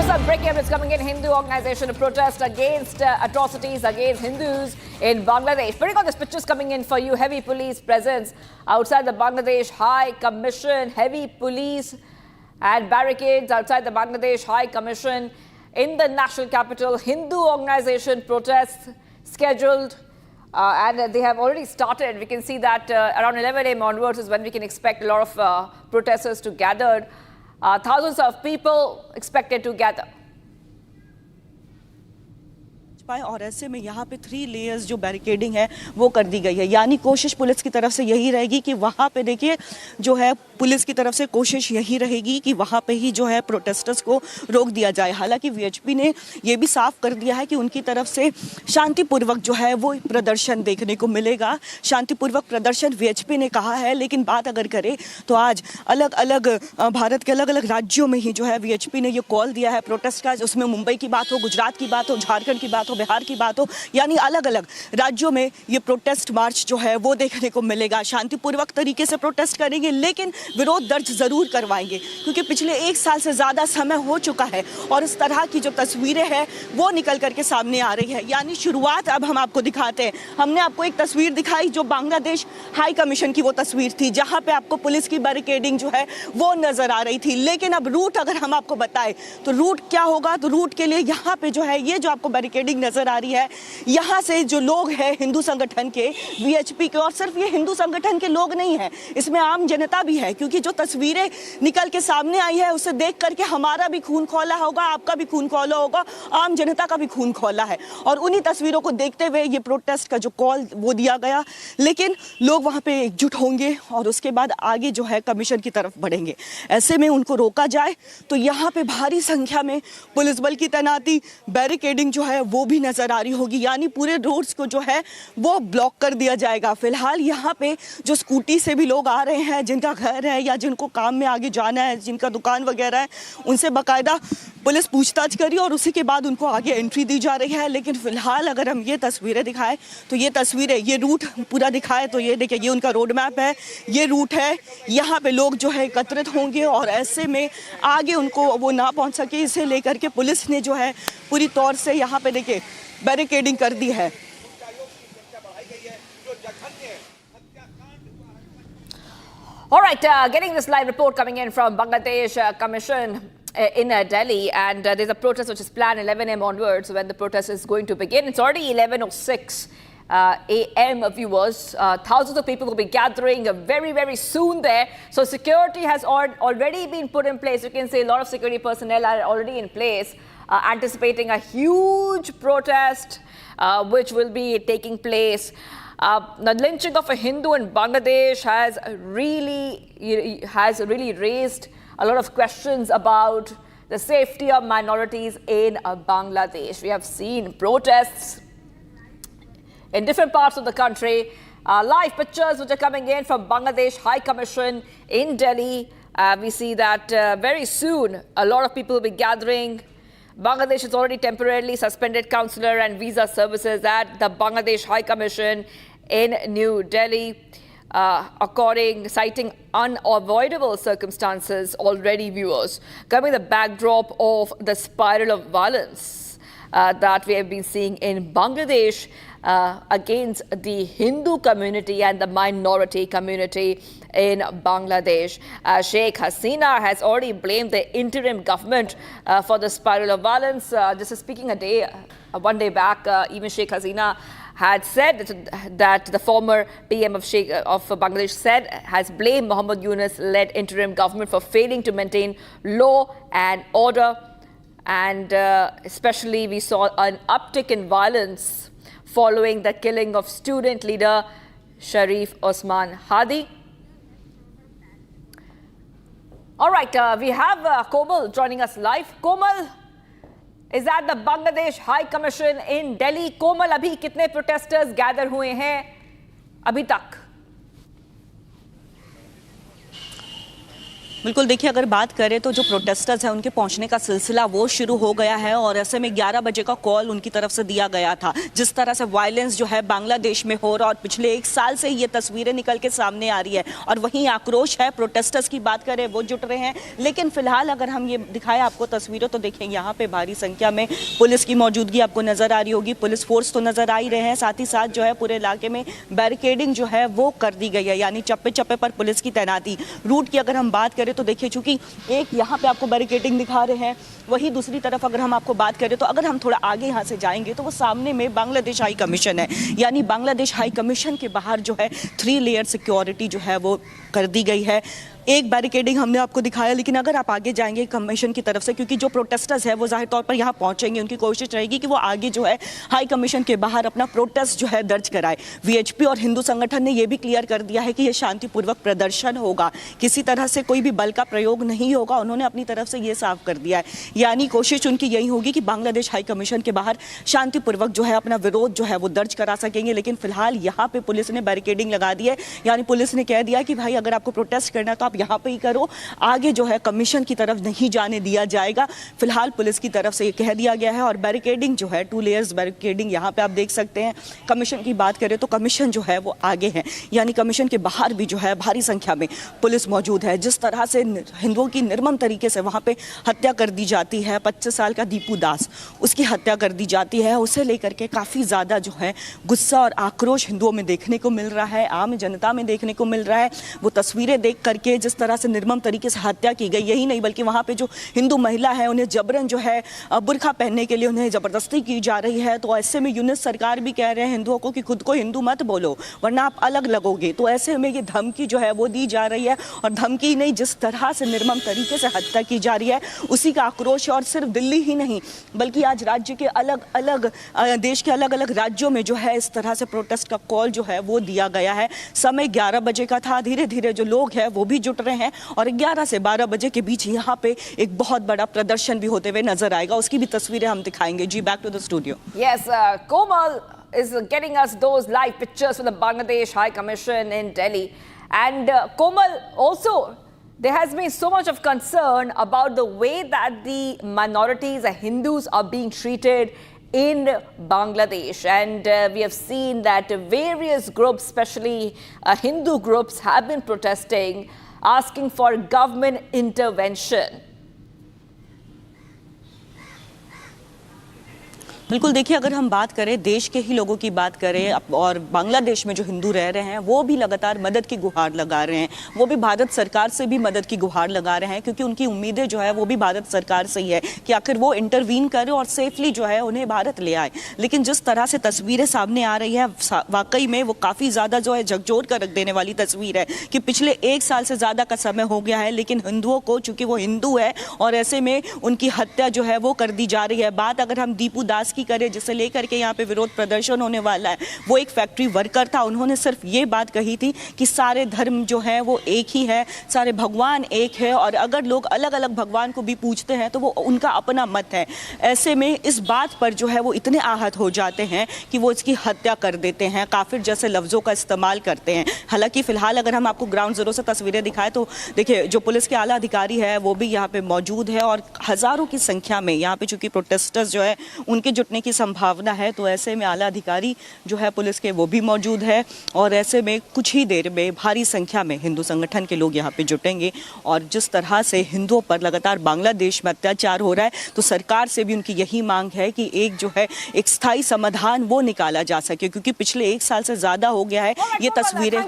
some breaking updates coming in. Hindu organization to protest against atrocities against Hindus in Bangladesh. Putting on these pictures coming in for you. Heavy police presence outside the Bangladesh High Commission. Heavy police and barricades outside the Bangladesh High Commission in the national capital. Hindu organization protests scheduled. And they have already started. We can see that around 11 a.m. onwards is when we can expect a lot of protesters to gather. Thousands of people expected to gather. और ऐसे में यहाँ पे 3 layers जो barricading है वो कर दी गई है, यानी कोशिश पुलिस की तरफ से यही रहेगी कि वहाँ पे देखिए जो है पुलिस की तरफ से कोशिश यही रहेगी कि वहाँ पे ही जो है प्रोटेस्टर्स को रोक दिया जाए। हालांकि वीएचपी ने ये भी साफ कर दिया है कि उनकी तरफ से शांतिपूर्वक जो है वो प्रदर्शन देखने को मिलेगा। शांतिपूर्वक प्रदर्शन वीएचपी ने कहा है, लेकिन बात अगर करें तो आज अलग अलग भारत के अलग अलग राज्यों में ही जो है वीएचपी ने ये कॉल दिया है प्रोटेस्ट का। उसमें मुंबई की बात हो, गुजरात की बात हो, झारखंड की बात हो, बिहार की बात हो, यानी अलग अलग राज्यों में ये प्रोटेस्ट मार्च जो है वो देखने को मिलेगा। शांतिपूर्वक तरीके से प्रोटेस्ट करेंगे, लेकिन विरोध दर्ज जरूर करवाएंगे, क्योंकि पिछले 1 साल से ज्यादा समय हो चुका है और इस तरह की जो तस्वीरें हैं वो निकल करके सामने आ रही है। यानी शुरुआत अब हम आपको दिखाते हैं। हमने आपको एक तस्वीर दिखाई जो बांग्लादेश हाई कमीशन की वो तस्वीर थी, जहां पे आपको पुलिस की बैरिकेडिंग जो है वो नजर आ रही थी। लेकिन अब रूट अगर हम आपको बताएं तो रूट क्या होगा, तो रूट के लिए यहाँ पे जो है ये जो आपको बैरिकेडिंग नजर आ रही है, यहाँ से जो लोग हैं हिंदू संगठन के, वीएचपी के, और सिर्फ ये हिंदू संगठन के लोग नहीं है, इसमें आम जनता भी है, क्योंकि जो तस्वीरें निकल के सामने आई है उसे देख करके हमारा भी खून खौला होगा, आपका भी खून खौला होगा, आम जनता का भी खून खौला है। और उन्हीं तस्वीरों को देखते हुए ये प्रोटेस्ट का जो कॉल वो दिया गया, लेकिन लोग वहां पे एकजुट होंगे और उसके बाद आगे जो है कमीशन की तरफ बढ़ेंगे। ऐसे में उनको रोका जाए तो यहाँ पे भारी संख्या में पुलिस बल की तैनाती, बैरिकेडिंग जो है वो भी नजर आ रही होगी, यानी पूरे रोड्स को जो है वो ब्लॉक कर दिया जाएगा। फिलहाल यहाँ पे जो स्कूटी से भी लोग आ रहे हैं, जिनका घर है या जिनको काम में आगे जाना है, जिनका दुकान वगैरह है, उनसे बाकायदा पुलिस पूछताछ करी और उसी के बाद उनको आगे एंट्री दी जा रही है। लेकिन फिलहाल अगर हम ये तस्वीरें दिखाएं तो ये तस्वीरें, ये रूट पूरा दिखाए तो ये देखिए, ये उनका रोड मैप है, ये रूट है, यहाँ पे लोग जो है एकत्रित होंगे और ऐसे में आगे उनको वो ना पहुँच सके, इसे लेकर के पुलिस ने जो है पूरी तौर से यहाँ पे देखिए बैरिकेडिंग कर दी है। All right, getting this live report coming in from Bangladesh Commission in Delhi, and there's a protest which is planned 11 a.m. onwards when the protest is going to begin. It's already 11:06 a.m. viewers. Thousands of people will be gathering very, very soon there. So security has already been put in place. You can see a lot of security personnel are already in place, anticipating a huge protest which will be taking place. The lynching of a Hindu in Bangladesh has really raised a lot of questions about the safety of minorities in Bangladesh. We have seen protests in different parts of the country. Live pictures which are coming in from Bangladesh High Commission in Delhi. We see that very soon a lot of people will be gathering. Bangladesh has already temporarily suspended consular and visa services at the Bangladesh High Commission in New Delhi, citing unavoidable circumstances already, viewers. Coming the backdrop of the spiral of violence that we have been seeing in Bangladesh against the Hindu community and the minority community in Bangladesh. Sheikh Hasina has already blamed the interim government for the spiral of violence. Just speaking one day back, even Sheikh Hasina had said that the former PM of Bangladesh has blamed Muhammad Yunus-led interim government for failing to maintain law and order. And especially we saw an uptick in violence following the killing of student leader Sharif Osman Hadi. All right, we have Komal joining us live. Komal is at the Bangladesh High Commission in Delhi. Komal, abhi kitne protesters gather हुए हैं अभी तक? बिल्कुल, देखिए अगर बात करें तो जो प्रोटेस्टर्स हैं उनके पहुंचने का सिलसिला वो शुरू हो गया है और ऐसे में 11 बजे का कॉल उनकी तरफ से दिया गया था। जिस तरह से वायलेंस जो है बांग्लादेश में हो रहा और पिछले 1 साल से ये तस्वीरें निकल के सामने आ रही है और वहीं आक्रोश है, प्रोटेस्टर्स की बात करें वो जुट रहे हैं। लेकिन फिलहाल अगर हम ये दिखाएं आपको तस्वीरें तो देखें यहाँ पे भारी संख्या में पुलिस की मौजूदगी आपको नजर आ रही होगी। पुलिस फोर्स तो नजर आ ही रहे हैं, साथ ही साथ जो है पूरे इलाके में बैरिकेडिंग जो है वो कर दी गई है, यानी चप्पे चप्पे पर पुलिस की तैनाती। रूट की अगर हम बात करें तो देखिए चूंकि एक यहाँ पे आपको बैरिकेडिंग दिखा रहे हैं, वही दूसरी तरफ अगर हम आपको बात करें तो अगर हम थोड़ा आगे यहाँ से जाएंगे तो वो सामने में बांग्लादेश हाई कमीशन है, यानी बांग्लादेश हाई कमीशन के बाहर जो है 3 लेयर सिक्योरिटी जो है वो कर दी गई है। एक बैरिकेडिंग हमने आपको दिखाया, लेकिन अगर आप आगे जाएंगे कमीशन की तरफ से, क्योंकि जो प्रोटेस्टर्स है वो जाहिर तौर पर यहाँ पहुंचेंगे, उनकी कोशिश रहेगी कि वो आगे जो है हाई कमीशन के बाहर अपना प्रोटेस्ट जो है दर्ज कराए। वीएचपी और हिंदू संगठन ने ये भी क्लियर कर दिया है कि ये शांतिपूर्वक प्रदर्शन होगा, किसी तरह से कोई भी बल का प्रयोग नहीं होगा। उन्होंने अपनी तरफ से ये साफ कर दिया है, यानी कोशिश उनकी यही होगी कि बांग्लादेश हाई कमीशन के बाहर शांतिपूर्वक जो है अपना विरोध जो है वो दर्ज करा सकेंगे। लेकिन फिलहाल यहाँ पे पुलिस ने बैरिकेडिंग लगा दी है, यानी पुलिस ने कह दिया कि भाई अगर आपको प्रोटेस्ट करना है तो आप यहाँ पे ही करो, आगे जो है कमीशन की तरफ नहीं जाने दिया जाएगा। फिलहाल पुलिस की तरफ से ये कह दिया गया है और बैरिकेडिंग जो है 2 लेयर्स बैरिकेडिंग यहाँ पे आप देख सकते हैं। कमीशन की बात करें तो कमीशन जो है वो आगे है, यानी कमीशन के बाहर भी जो है भारी संख्या में पुलिस मौजूद है। जिस तरह से हिंदुओं की निर्मम तरीके से वहाँ पे हत्या कर दी जाती है, 25 साल का दीपू दास उसकी हत्या कर दी जाती है, उसे लेकर के काफ़ी ज़्यादा जो है गुस्सा और आक्रोश हिंदुओं में देखने को मिल रहा है, आम जनता में देखने को मिल रहा है। वो तस्वीरें देख करके जिस तरह से निर्मम तरीके से हत्या की गई, यही नहीं बल्कि वहाँ पे जो हिंदू महिला है उन्हें जबरन जो है बुर्खा पहनने के लिए उन्हें ज़बरदस्ती की जा रही है। तो ऐसे में यूनिस सरकार भी कह रहे हैं हिंदुओं को कि खुद को हिंदू मत बोलो वरना आप अलग लगोगे। तो ऐसे में ये धमकी जो है वो दी जा रही है और धमकी नहीं, जिस तरह से निर्मम तरीके से हत्या की जा रही है उसी का आक्रोश है। और सिर्फ दिल्ली ही नहीं बल्कि आज राज्य के अलग अलग देश के अलग अलग राज्यों में जो है इस तरह से प्रोटेस्ट का कॉल जो है वो दिया गया है। समय 11 बजे का था, धीरे धीरे जो लोग हैं वो भी जुट रहे हैं और 11 से 12 बजे के बीच यहाँ पे एक बहुत बड़ा प्रदर्शन भी होते हुए नजर आएगा, उसकी भी तस्वीरें हम दिखाएंगे। जी, back to the studio. Yes, Komal is getting us those live pictures from the Bangladesh High Commission in Delhi. And Komal, also, there has been so much of concern about the way that the minorities, the Hindus, are being treated in Bangladesh. And we have seen that various groups, especially Hindu groups, have been protesting, asking for government intervention. बिल्कुल, देखिए अगर हम बात करें देश के ही लोगों की बात करें और बांग्लादेश में जो हिंदू रह रहे हैं वो भी लगातार मदद की गुहार लगा रहे हैं, वो भी भारत सरकार से भी मदद की गुहार लगा रहे हैं, क्योंकि उनकी उम्मीदें जो है वो भी भारत सरकार से ही है कि आखिर वो इंटरवीन करे और सेफली जो है उन्हें भारत ले आए। लेकिन जिस तरह से तस्वीरें सामने आ रही है वाकई में वो काफ़ी ज़्यादा जो है झकझोर कर रख देने वाली तस्वीर है कि पिछले 1 साल से ज़्यादा का समय हो गया है, लेकिन हिंदुओं को, चूँकि वो हिंदू है और ऐसे में उनकी हत्या जो है वो कर दी जा रही है। बात अगर हम दीपू दास करें जिसे लेकर के यहाँ पे विरोध प्रदर्शन होने वाला है, वो एक फैक्ट्री वर्कर था। उन्होंने सिर्फ ये बात कही थी कि सारे धर्म जो है वो एक ही है, सारे भगवान एक है और अगर लोग अलग अलग भगवान को भी पूजते हैं तो वो उनका अपना मत है। ऐसे में इस बात पर जो है वो इतने आहत हो जाते हैं कि वो इसकी हत्या कर देते हैं, काफिर जैसे लफ्ज़ों का इस्तेमाल करते हैं। हालांकि फिलहाल अगर हम आपको ग्राउंड जीरो से तस्वीरें दिखाएं तो देखिए जो पुलिस के आला अधिकारी है वो भी यहाँ पे मौजूद है और हज़ारों की संख्या में यहाँ पे चूंकि प्रोटेस्टर्स जो है उनके जुटने की संभावना है, तो ऐसे में आला अधिकारी जो है पुलिस के वो भी मौजूद है और ऐसे में कुछ ही देर में भारी संख्या में हिंदू संगठन के लोग यहाँ पे जुटेंगे। और जिस तरह से हिंदुओं पर लगातार बांग्लादेश में अत्याचार हो रहा है तो सरकार से भी उनकी यही मांग है कि एक जो है एक स्थायी समाधान वो निकाला जा सके, क्योंकि पिछले 1 साल से ज्यादा हो गया है ये तस्वीरें।